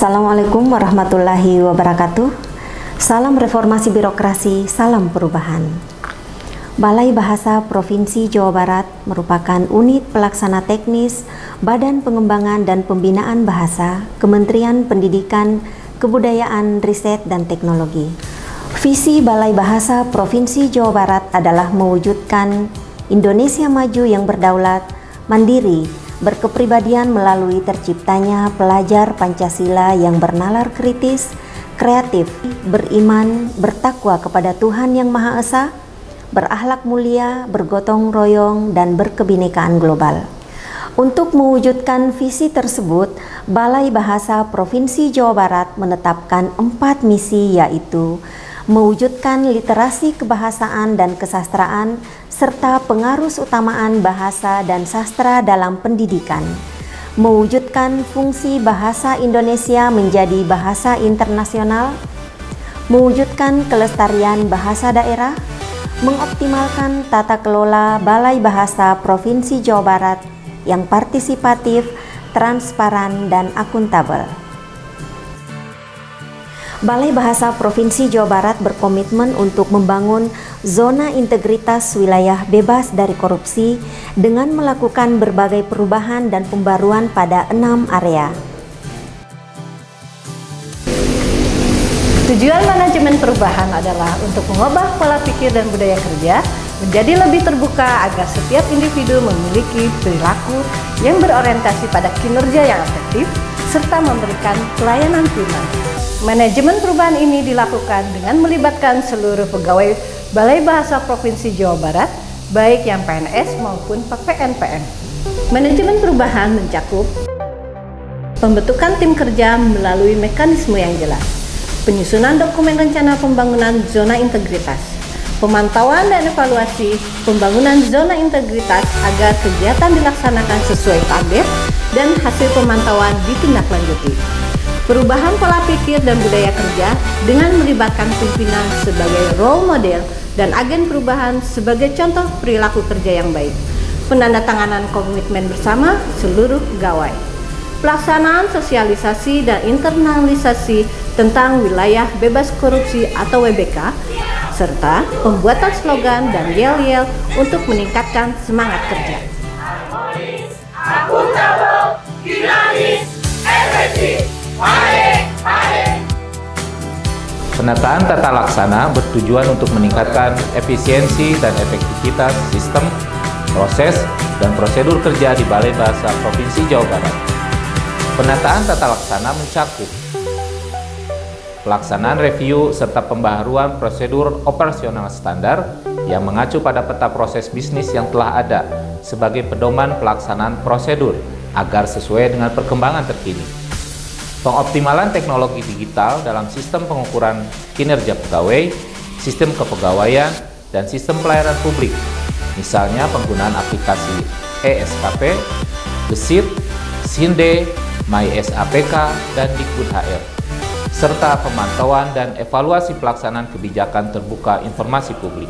Assalamualaikum warahmatullahi wabarakatuh. Salam reformasi birokrasi, salam perubahan. Balai Bahasa Provinsi Jawa Barat merupakan unit pelaksana teknis Badan Pengembangan dan Pembinaan Bahasa Kementerian Pendidikan, Kebudayaan, Riset, dan Teknologi. Visi Balai Bahasa Provinsi Jawa Barat adalah mewujudkan Indonesia maju yang berdaulat, mandiri, berkepribadian melalui terciptanya pelajar Pancasila yang bernalar kritis, kreatif, beriman, bertakwa kepada Tuhan Yang Maha Esa, berakhlak mulia, bergotong royong, dan berkebinekaan global. Untuk mewujudkan visi tersebut, Balai Bahasa Provinsi Jawa Barat menetapkan 4 misi, yaitu mewujudkan literasi kebahasaan dan kesastraan, serta pengarus utamaan bahasa dan sastra dalam pendidikan, mewujudkan fungsi bahasa Indonesia menjadi bahasa internasional, mewujudkan kelestarian bahasa daerah, mengoptimalkan tata kelola Balai Bahasa Provinsi Jawa Barat yang partisipatif, transparan, dan akuntabel. Balai Bahasa Provinsi Jawa Barat berkomitmen untuk membangun zona integritas wilayah bebas dari korupsi dengan melakukan berbagai perubahan dan pembaruan pada 6 area. Tujuan manajemen perubahan adalah untuk mengubah pola pikir dan budaya kerja menjadi lebih terbuka agar setiap individu memiliki perilaku yang berorientasi pada kinerja yang efektif serta memberikan pelayanan prima. Manajemen perubahan ini dilakukan dengan melibatkan seluruh pegawai Balai Bahasa Provinsi Jawa Barat, baik yang PNS maupun PNPM. Manajemen perubahan mencakup pembentukan tim kerja melalui mekanisme yang jelas, penyusunan dokumen rencana pembangunan zona integritas, pemantauan dan evaluasi pembangunan zona integritas agar kegiatan dilaksanakan sesuai target dan hasil pemantauan ditindaklanjuti. Perubahan pola pikir dan budaya kerja dengan melibatkan pimpinan sebagai role model dan agen perubahan sebagai contoh perilaku kerja yang baik. Penandatanganan komitmen bersama seluruh pegawai. Pelaksanaan sosialisasi dan internalisasi tentang wilayah bebas korupsi atau WBK, serta pembuatan slogan dan yel-yel untuk meningkatkan semangat kerja. Harmonis, akuntabel, dinamis, efektif. Penataan tata laksana bertujuan untuk meningkatkan efisiensi dan efektivitas sistem, proses, dan prosedur kerja di Balai Bahasa Provinsi Jawa Barat. Penataan tata laksana mencakup pelaksanaan review serta pembaharuan prosedur operasional standar yang mengacu pada peta proses bisnis yang telah ada sebagai pedoman pelaksanaan prosedur agar sesuai dengan perkembangan terkini. Pengoptimalan teknologi digital dalam sistem pengukuran kinerja pegawai, sistem kepegawaian, dan sistem pelayanan publik, misalnya penggunaan aplikasi ESKP, Gesit, Sinde, MySAPK, dan Dikbud HR, serta pemantauan dan evaluasi pelaksanaan kebijakan terbuka informasi publik.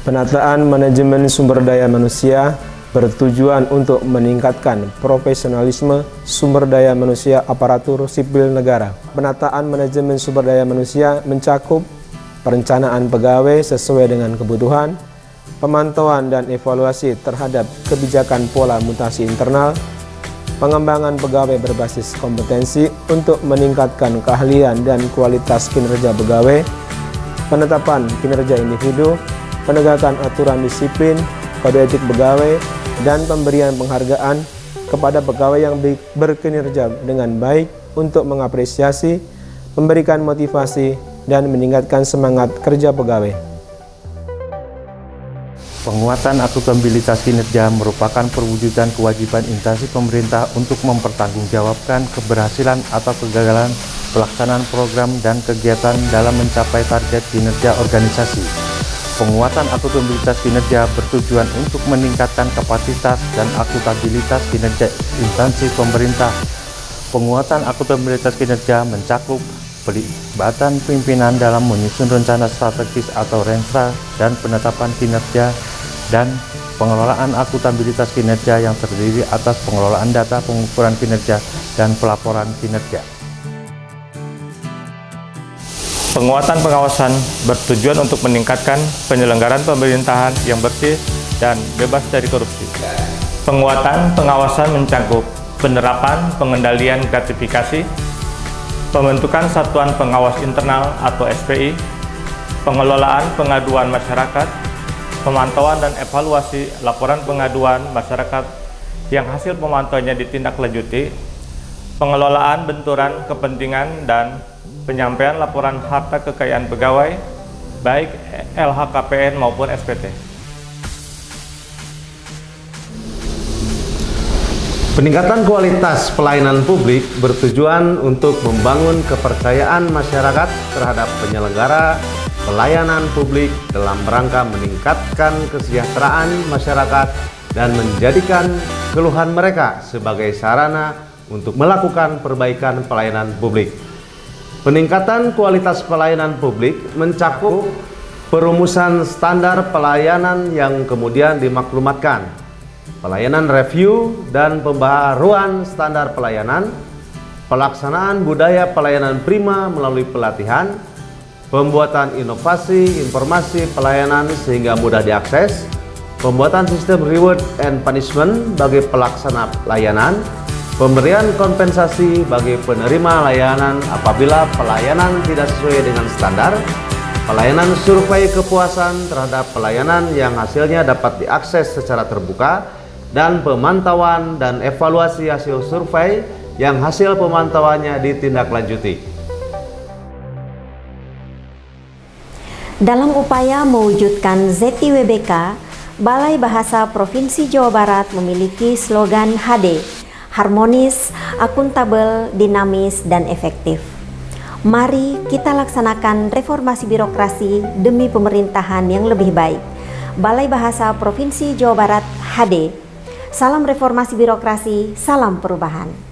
Penataan manajemen sumber daya manusia bertujuan untuk meningkatkan profesionalisme sumber daya manusia aparatur sipil negara. Penataan manajemen sumber daya manusia mencakup perencanaan pegawai sesuai dengan kebutuhan, pemantauan dan evaluasi terhadap kebijakan pola mutasi internal, pengembangan pegawai berbasis kompetensi untuk meningkatkan keahlian dan kualitas kinerja pegawai, penetapan kinerja individu, penegakan aturan disiplin, kode etik pegawai, dan pemberian penghargaan kepada pegawai yang berkinerja dengan baik untuk mengapresiasi, memberikan motivasi, dan meningkatkan semangat kerja pegawai. Penguatan akuntabilitas kinerja merupakan perwujudan kewajiban instansi pemerintah untuk mempertanggungjawabkan keberhasilan atau kegagalan pelaksanaan program dan kegiatan dalam mencapai target kinerja organisasi. Penguatan akuntabilitas kinerja bertujuan untuk meningkatkan kapasitas dan akuntabilitas kinerja instansi pemerintah. Penguatan akuntabilitas kinerja mencakup pelibatan pimpinan dalam menyusun rencana strategis atau renstra dan penetapan kinerja dan pengelolaan akuntabilitas kinerja yang terdiri atas pengelolaan data pengukuran kinerja dan pelaporan kinerja. Penguatan pengawasan bertujuan untuk meningkatkan penyelenggaraan pemerintahan yang bersih dan bebas dari korupsi. Penguatan pengawasan mencakup penerapan pengendalian gratifikasi, pembentukan Satuan Pengawas Internal atau SPI, pengelolaan pengaduan masyarakat, pemantauan dan evaluasi laporan pengaduan masyarakat yang hasil pemantauannya ditindaklanjuti, pengelolaan benturan kepentingan dan penyampaian laporan harta kekayaan pegawai, baik LHKPN maupun SPT. Peningkatan kualitas pelayanan publik bertujuan untuk membangun kepercayaan masyarakat terhadap penyelenggara pelayanan publik dalam rangka meningkatkan kesejahteraan masyarakat dan menjadikan keluhan mereka sebagai sarana untuk melakukan perbaikan pelayanan publik. Peningkatan kualitas pelayanan publik mencakup perumusan standar pelayanan yang kemudian dimaklumatkan, pelayanan review dan pembaharuan standar pelayanan, pelaksanaan budaya pelayanan prima melalui pelatihan, pembuatan inovasi informasi pelayanan sehingga mudah diakses, pembuatan sistem reward and punishment bagi pelaksana layanan, pemberian kompensasi bagi penerima layanan apabila pelayanan tidak sesuai dengan standar, pelayanan survei kepuasan terhadap pelayanan yang hasilnya dapat diakses secara terbuka, dan pemantauan dan evaluasi hasil survei yang hasil pemantauannya ditindaklanjuti. Dalam upaya mewujudkan ZIWBK, Balai Bahasa Provinsi Jawa Barat memiliki slogan HD, harmonis, akuntabel, dinamis, dan efektif. Mari kita laksanakan reformasi birokrasi demi pemerintahan yang lebih baik. Balai Bahasa Provinsi Jawa Barat HD. Salam reformasi birokrasi, salam perubahan.